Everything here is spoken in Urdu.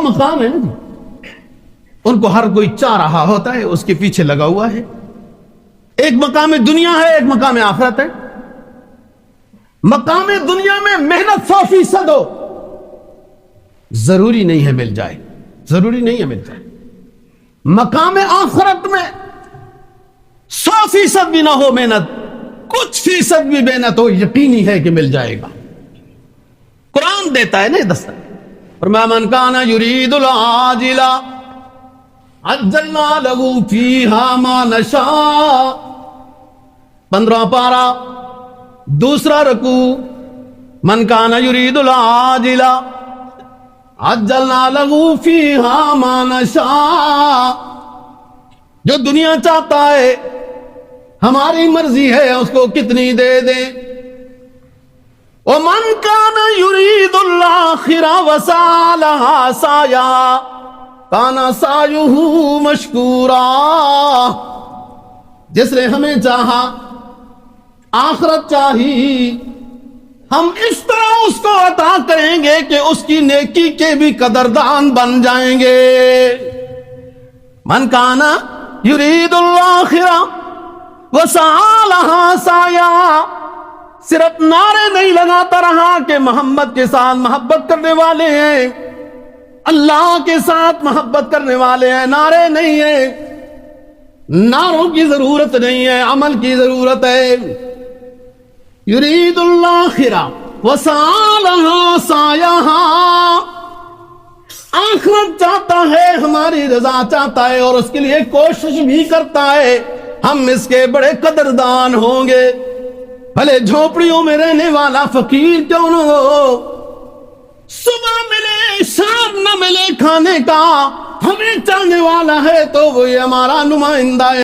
مقام ہیں نا جی، ان کو ہر کوئی چاہ رہا ہوتا ہے، اس کے پیچھے لگا ہوا ہے. ایک مقام دنیا ہے، ایک مقام آخرت ہے. مقام دنیا میں محنت 100% ہو، ضروری نہیں ہے مل جائے، ضروری نہیں ہے مل جائے. مقام آخرت میں 100% بھی نہ ہو محنت، کچھ فیصد بھی محنت ہو، یقینی ہے کہ مل جائے گا. قرآن دیتا ہے نا یہ دستک. فرمایا من کان یرید العاجلہ عجلنا لہ فیہا ما نشاء. 15 پارہ دوسرا رکوع. من کان یرید العاجلہ عجلنا لہ فیہا ما نشاء. جو دنیا چاہتا ہے ہماری مرضی ہے اس کو کتنی دے دیں. وَمَنْ كَانَ يُرِيدُ الْآخِرَةَ وَسَعَىٰ لَهَا سَعْيَهَا كَانَ سَعْيُهُ مَشْكُورًا. جس نے ہمیں چاہا، آخرت چاہی، ہم اس طرح اس کو عطا کریں گے کہ اس کی نیکی کے بھی قدردان بن جائیں گے. من کانا یرید الآخرہ وسعی لہا سعیہا. صرف نعرے نہیں لگاتا رہا کہ محمد کے ساتھ محبت کرنے والے ہیں، اللہ کے ساتھ محبت کرنے والے ہیں. نعرے نہیں ہیں، نعروں کی ضرورت نہیں ہے، عمل کی ضرورت ہے. یرید الآخرہ وسعی لہا سعیہا. آخرت چاہتا ہے، ہماری رضا چاہتا ہے اور اس کے لیے کوشش بھی کرتا ہے. ہم اس کے بڑے قدردان ہوں گے. بھلے جھونپڑیوں میں رہنے والا فقیر کیوں نہ ہو، صبح ملے شام نہ ملے کھانے کا، ہمیں چاہنے والا ہے تو وہ ہمارا نمائندہ ہے.